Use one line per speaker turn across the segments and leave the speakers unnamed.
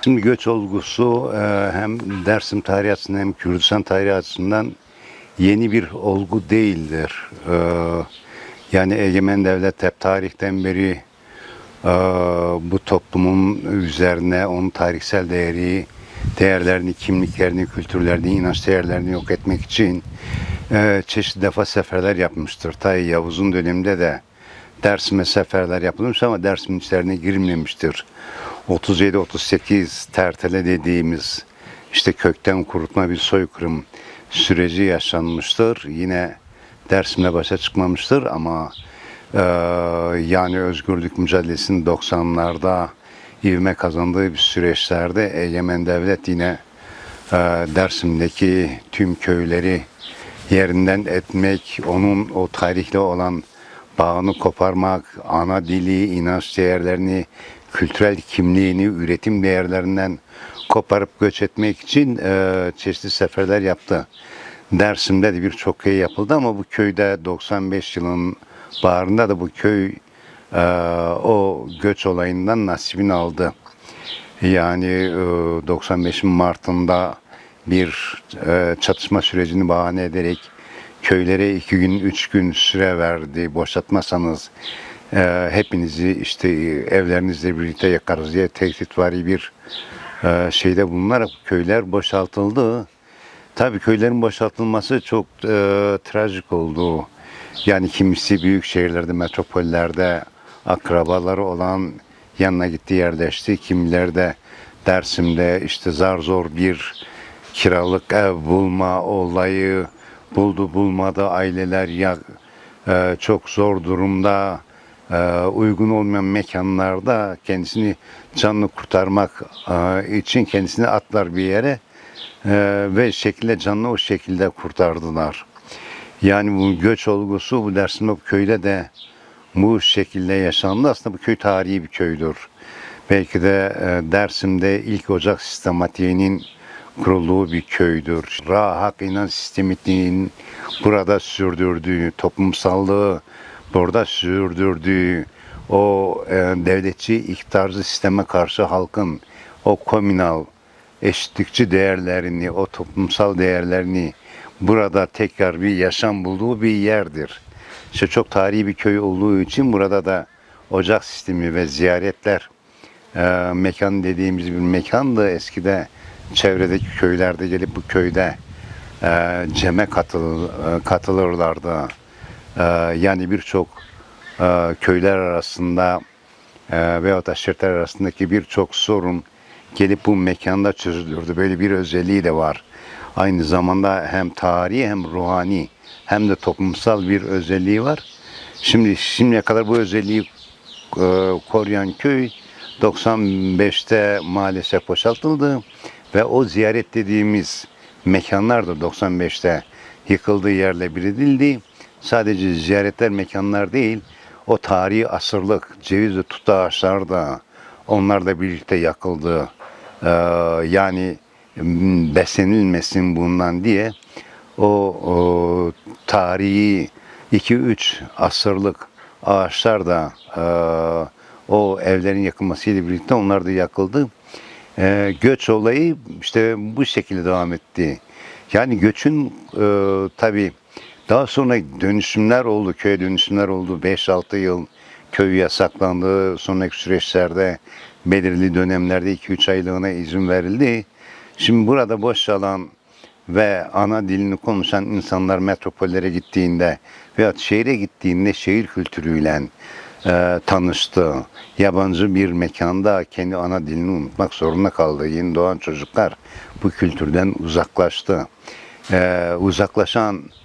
Şimdi göç olgusu hem Dersim tarihi açısından hem Kürdistan tarihi açısından yeni bir olgu değildir. Yani egemen devlet hep tarihten beri e, bu toplumun üzerine onun tarihsel değerlerini, kimliklerini, kültürlerini, inanç değerlerini yok etmek için çeşitli defa seferler yapmıştır. Ta Yavuz'un döneminde de Dersim'e seferler yapılmış ama Dersim'in içlerine girilmemiştir. 37-38 tertele dediğimiz işte kökten kurutma bir soykırım süreci yaşanmıştır. Yine Dersim'le başa çıkmamıştır ama yani özgürlük mücadelesinin 90'larda ivme kazandığı bir süreçlerde egemen devlet yine Dersim'deki tüm köyleri yerinden etmek, onun o tarihle olan bağını koparmak, ana dili, inanç değerlerini, kültürel kimliğini, üretim değerlerinden koparıp göç etmek için çeşitli seferler yaptı. Dersim'de de birçok köy yapıldı ama bu köyde 95 yılın baharında da bu köy o göç olayından nasibini aldı. Yani 95'in Mart'ında bir çatışma sürecini bahane ederek köylere 2 gün, 3 gün süre verdi. Boşaltmasanız hepinizi işte evlerinizle birlikte yakarız diye tehditvari bir şeyde bulunarak köyler boşaltıldı. Tabii köylerin boşaltılması çok trajik oldu. Yani kimisi büyük şehirlerde, metropollerde akrabaları olan yanına gitti yerleşti. Kimileri de Dersim'de işte zar zor bir kiralık ev bulma olayı buldu bulmadı aileler ya çok zor durumda uygun olmayan mekanlarda kendisini canlı kurtarmak için kendisini atlar bir yere ve şekilde canlı o şekilde kurtardılar. Yani bu göç olgusu bu Dersim'de köyde de bu şekilde yaşandı. Aslında bu köy tarihi bir köydür. Belki de Dersim'de ilk ocak sistematiğinin kurulduğu bir köydür. Hak inanç sistematiğinin burada sürdürdüğü, toplumsallığı burada sürdürdüğü, o devletçi iktidarcı sisteme karşı halkın o komünal, eşitlikçi değerlerini, o toplumsal değerlerini burada tekrar bir yaşam bulduğu bir yerdir. İşte çok tarihi bir köy olduğu için burada da ocak sistemi ve ziyaretler mekan dediğimiz bir mekandı. Eskide çevredeki köylerde gelip bu köyde ceme katılırlardı. Yani birçok köyler arasında veyahut aşiretler arasındaki birçok sorun gelip bu mekanda çözülürdü. Böyle bir özelliği de var. Aynı zamanda hem tarihi hem ruhani hem de toplumsal bir özelliği var. Şimdiye kadar bu özelliği koruyan köy 95'te maalesef boşaltıldı ve o ziyaret dediğimiz mekanlar da 95'te yıkıldığı yerle bir edildi. Sadece ziyaretler mekanlar değil, o tarihi asırlık ceviz ve tut ağaçları da onlarla birlikte yakıldı. Yani beslenilmesin bundan diye o tarihi 2-3 asırlık ağaçlar da o evlerin yakılmasıyla birlikte onlar da yakıldı. Göç olayı işte bu şekilde devam etti. Yani göçün tabii daha sonra dönüşümler oldu, köye dönüşümler oldu. 5-6 yıl köy yasaklandı. Sonraki süreçlerde belirli dönemlerde 2-3 aylığına izin verildi. Şimdi burada boş alan ve ana dilini konuşan insanlar metropollere gittiğinde veya şehre gittiğinde şehir kültürüyle tanıştı. Yabancı bir mekanda kendi ana dilini unutmak zorunda kaldı. Yeni doğan çocuklar bu kültürden uzaklaştı.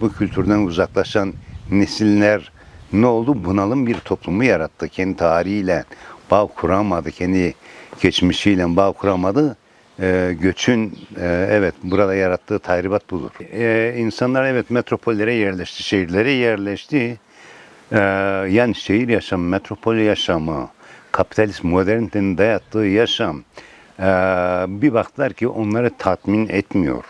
Bu kültürden uzaklaşan nesiller ne oldu? Bunalım bir toplumu yarattı. Kendi tarihiyle bağ kuramadı, kendi geçmişiyle bağ kuramadı. Göçün evet burada yarattığı tahribat budur. İnsanlar evet metropollere yerleşti, şehirlere yerleşti. Yani şehir yaşamı, metropol yaşamı, kapitalist modernitenin dayattığı yaşam bir baktılar ki onları tatmin etmiyor.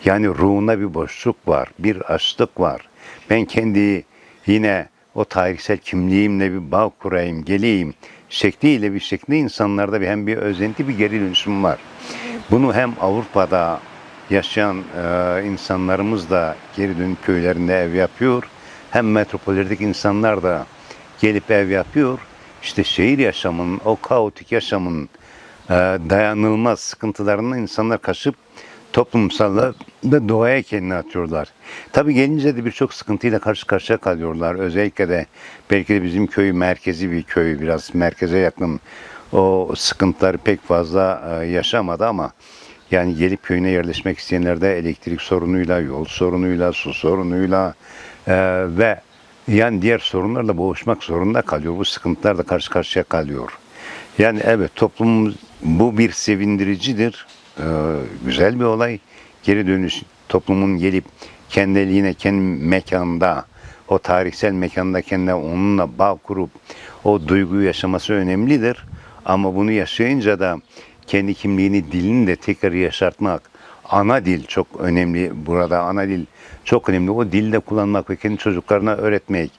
Yani ruhunda bir boşluk var, bir açlık var. Ben kendi yine o tarihsel kimliğimle bir bağ kurayım, geleyim. şekliyle bir şekilde insanlarda hem bir özenti bir geri dönüşüm var. Bunu hem Avrupa'da yaşayan insanlarımız da geri dönüp köylerinde ev yapıyor. Hem metropollerdeki insanlar da gelip ev yapıyor. İşte şehir yaşamının, o kaotik yaşamın dayanılmaz sıkıntılarını insanlar kaçıp toplumsal ve doğaya kendini atıyorlar. Tabii gelince de birçok sıkıntıyla karşı karşıya kalıyorlar. Özellikle de belki de bizim köy merkezi bir köy, biraz merkeze yakın, o sıkıntıları pek fazla yaşamadı ama yani gelip köyüne yerleşmek isteyenler de elektrik sorunuyla, yol sorunuyla, su sorunuyla ve yani diğer sorunlarla boğuşmak zorunda kalıyor. Bu sıkıntılarla karşı karşıya kalıyor. Yani evet, toplum bu bir sevindiricidir. Güzel bir olay. Geri dönüş, toplumun gelip kendiliğine, kendi mekanda, o tarihsel mekanda kendine onunla bağ kurup o duyguyu yaşaması önemlidir. Ama bunu yaşayınca da kendi kimliğini, dilini de tekrar yaşartmak. Ana dil çok önemli burada. Ana dil çok önemli. O dilde kullanmak ve kendi çocuklarına öğretmek.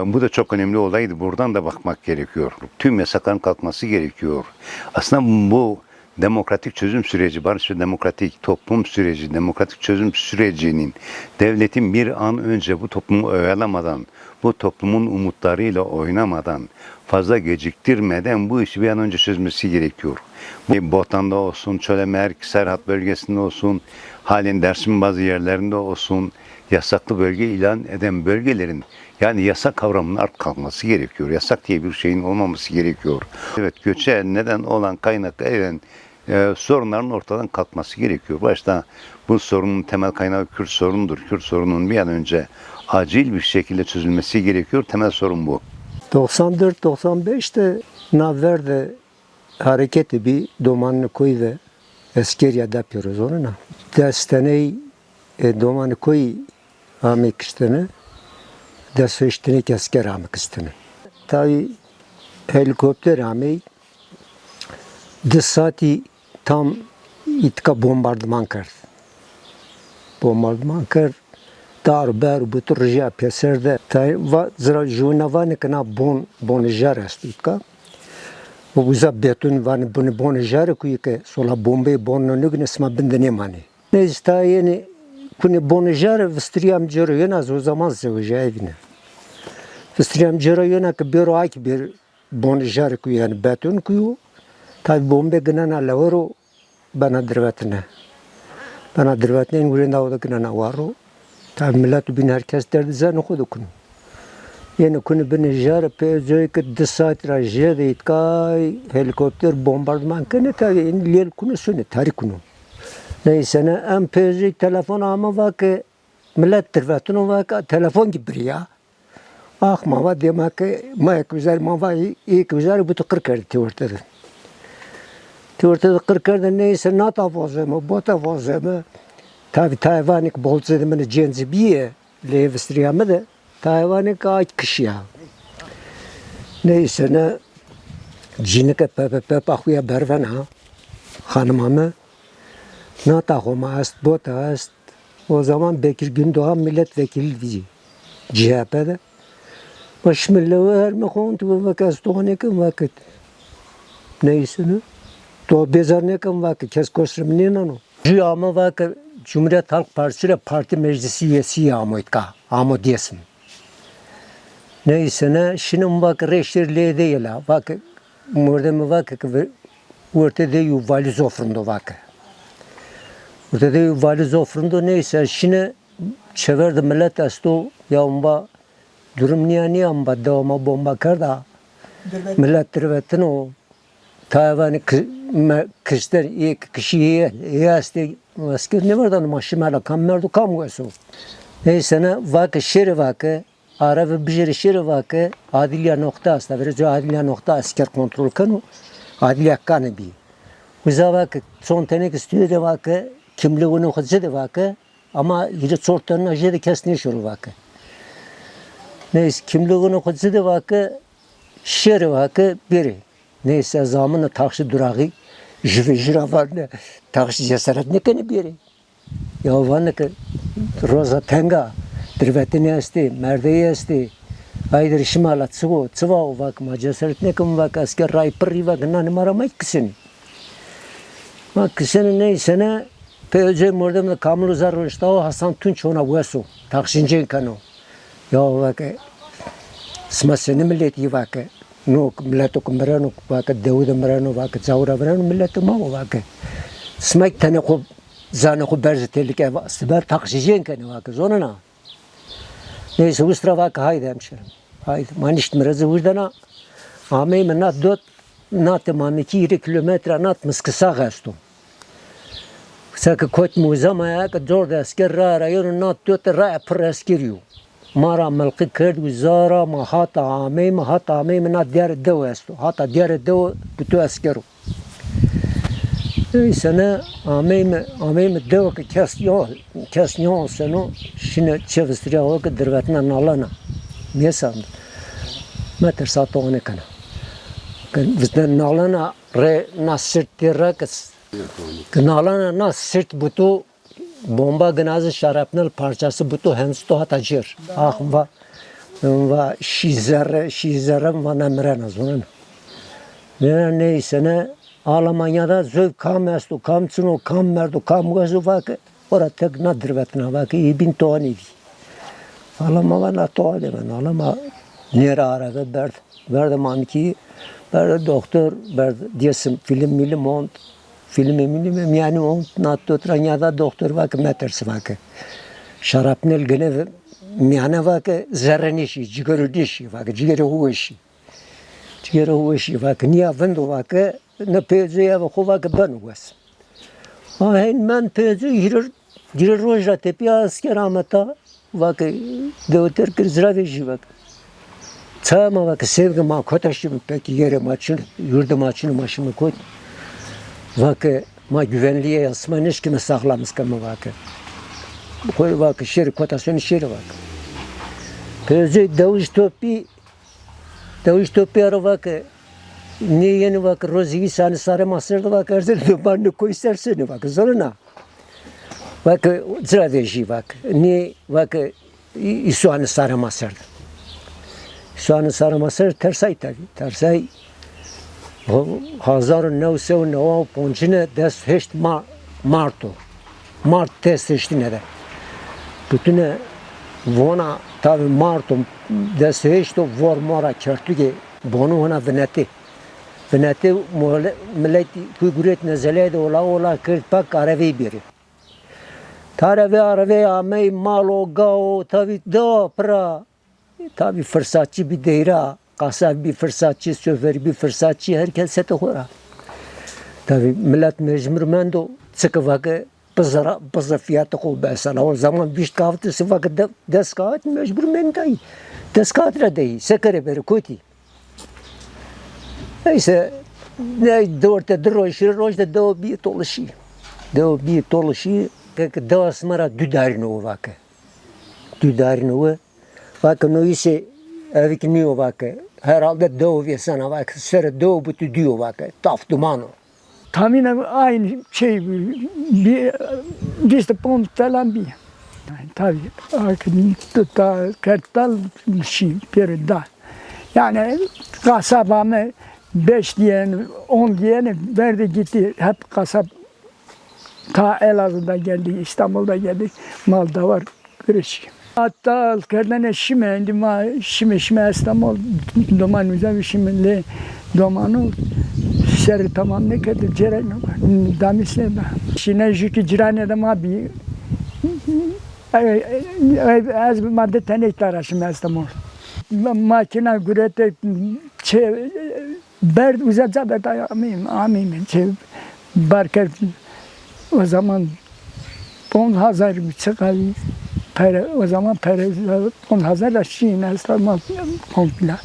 Bu da çok önemli olaydı. Buradan da bakmak gerekiyor. Tüm yasakların kalkması gerekiyor. Aslında bu demokratik çözüm süreci, barış ve demokratik toplum süreci, demokratik çözüm sürecinin devletin bir an önce bu toplumu oyalamadan, bu toplumun umutlarıyla oynamadan, fazla geciktirmeden bu işi bir an önce çözmesi gerekiyor. Bu Botan'da olsun, Çölemerk, Serhat bölgesinde olsun, halen Dersim'in bazı yerlerinde olsun, yasaklı bölge ilan eden bölgelerin yani yasak kavramının artık kalkması gerekiyor. Yasak diye bir şeyin olmaması gerekiyor. Evet, göçe neden olan kaynak eden sorunların ortadan kalkması gerekiyor. Başta bu sorunun temel kaynağı Kürt sorunudur. Kürt sorunun bir an önce acil bir şekilde çözülmesi gerekiyor. Temel sorun bu.
94-95'te Navver'de hareketi bir Domanlı koy ve Eskeriye'de yapıyoruz onunla. Desteneyi Domanlı koy amek istene, dersveştinek asker amek istene. Tabi helikopter ameyi 10 saati tam itka bombardıman kırdı. Bombardıman kırdı. Dar ber bütün rıja peserde. Tabi zira juna vani kana bon jarest itka. Bu bize beton vani bon jarı kuyu ke sola bombe bon nügne sma bindene mani. Neyse ta yeni kuni bon jarı vstriyam jarı yena o zaman zevja evine. Vstriyam jarı yena ke bir ay bir bon jarı kuyu yani beton kuyu. Tabi bombe gına lavaro bana dirvetine. Bana dirvetine ingurenda oda gına varo. Tabi millet bin herkes derdi zan okudu kunu. Yani kunu bin jar pe özellikle ki 10 saat rajya de itkay helikopter bombardıman kene tabi in lel kunu sünni tarih kunu. Neyse ne en pezi telefon ama vakı millet dirvetine vakı telefon gibi ya. Ah mava demek ki mayak güzel mava iyi güzel bu tıkır kerdi ortada. Ortada tıkır kerdi neyse nata fazla bota fazla tabi Tayvan'ık bolzedimini cenzibiye levstriyamı da Tayvan'ık ağaç kışya. Neyse ne cinike pepe akuya berven ha hanımamı nata homa ast bota ast o zaman Bekir Gündoğan milletvekili diye CHP'de başmille her mekontu vakas toğanekim vakit neyse ne to bezarnekim vakit kes kosrum ninano ama vakit Cumhuriyet Halk Partisi parti meclisi üyesi amoytka amo diyesim. Neyse ne şimdi bak reşirliğe değil ha bak murdemi bak ortada yu valiz ofrunda bak. Ortada yu valiz ofrunda neyse şimdi çevirdi millet asto ya umba durum niye amba devama bomba karda millet dirvetin o Tayvan'ı kışlar ilk kişiye yastı asker ne vardı maşimala kammerdu kamgosu. Neyse ne vakı şeri vakı Arabı bir şeri vakı adliye nokta asta verici adliye nokta asker kontrol kanu adliye kanı bi. Uza vakı son tenek istiyor de vakı kimliğini hızlı de vakı ama yine sortanın jedi kesni şuru vakı. Neyse kimliğini hızlı de vakı şeri vakı biri. Neyse zamanla taksi durağı jira var ne taksi cesaret ne kene biri. Ya var ne ki roza tenga dirvetini esti, merdeyi esti, Haydi şimala çıva vak ma cesaret ne kum vak asker ray pırri vak nan maramayt kısın. Ma kısın neyse ne peyce mordem kamlu zaruşta o Hasan Tunç ona veso takşince kano. Ya vak smasını milleti vak no milleto kumrano vak Davud mrano vak Zavra mrano milleto ma vak. Smak tane ko zane ko berz tehlike sber takşince kano vak zonana. Neyse ustra vak haydi hemşerim. Haydi manişt mrezı vujdana amey menat dot nat mamiki 2 kilometre nat mıskısa gastum. Saka kot muzama ka zor da asker ra yon nat dot ra per askeriyo. Mara malqi kerd wizara ma hata amey menat diğer dev asto. Hata diğer dev butu askero. Neyse ne amey dev ki kesyon seno şine çevistiriya o ki dirvetna nalana. Mesam meter satone kana bizden nalana re nasirt tirakas nalana nasirt butu bomba gnazi şarapnel parçası butu hensto hatacır ah va şizere va nemrena zonun neyse ne Almanya'da zöv kam estu kam çuno kam merdu kam gazu vak ora tek nadirvetna vak ibn toni Alama na to demen alama nere aradı verdi mamki verdi doktor verdi diyesim film on film yani on natto tranyada doktor vak metersi vak şarapnel gene yani vak zerrenişi cigarudişi vak cigaru vak niye vendo vak ne pezeye vak vak ben was ahen men peze hirir roja tepi asker amata vak devter krizra veji vak Çama vak sevgi ma kotaşım peki yere maçın yurdu maçını maşımı koy vak ma güvenliğe yasmanış kimi saklamış kama vak koy vak şer kotasyonu şer vak peze davuş topi ara vak ne yeni vak rozi sani sarı masırda vak erzel dumanı koy sersene vak zoruna vak zra veji vak ne vak isuanı sarı masırda Suanı sarmasır tersay tabi. Tersay 1909 ponçine dest heşt marto. Mart test heştine de. Bütüne vona tabi marto dest heşt o vor mora kertüge bonu ona veneti. Veneti milleti kuyguret nezeleydi ola kırt pak aravi biri. Aravi amey malo gao tabi da pra Tabi fırsatçı bir deyra, kasap bir fırsatçı, şoför bir fırsatçı, herkes sete kora. Tabi millet mecbur mendo, sıkı vakı pızı fiyatı kol besana. O zaman bir kahveti vakı des kahveti mecbur mendayı. Des kahveti değil, sekere beri kötü. Neyse, dörtte rojda dev bir toluşu. Dev bir toluşu, dev asmara düdarini o vakı. Düdarini o. Vak no ise evikniyor vak. Herhalde doğu ve sana vak. Sere doğu butu diyor vak. Taf dumano.
Tahminen aynı şey bir de pom falan bir. Tabii akın da kartal şey bir da. Yani kasabamı 5 diyen 10 diyen verdi gitti. Hep kasap ta Elazığ'da geldi, İstanbul'da geldi. Malda var kırış. Hatta kerdane şime İstanbul doman müze şimle domanı şeri tamam ne kadar ceren damisle şine jüki cirane de ma bir az madde tenekler aşım İstanbul makina gürete ber uzaca beta amin barker o zaman 10,000 çıkar o zaman para 10,000 aşıyı İstanbul komple.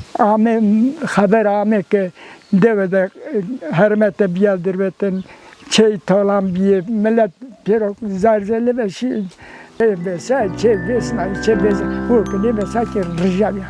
Haber ame ki devede hürmete biyadır veten şey talan bir millet perok zarzeli ve şey besay şey besna şey bes bu kile besay ki rica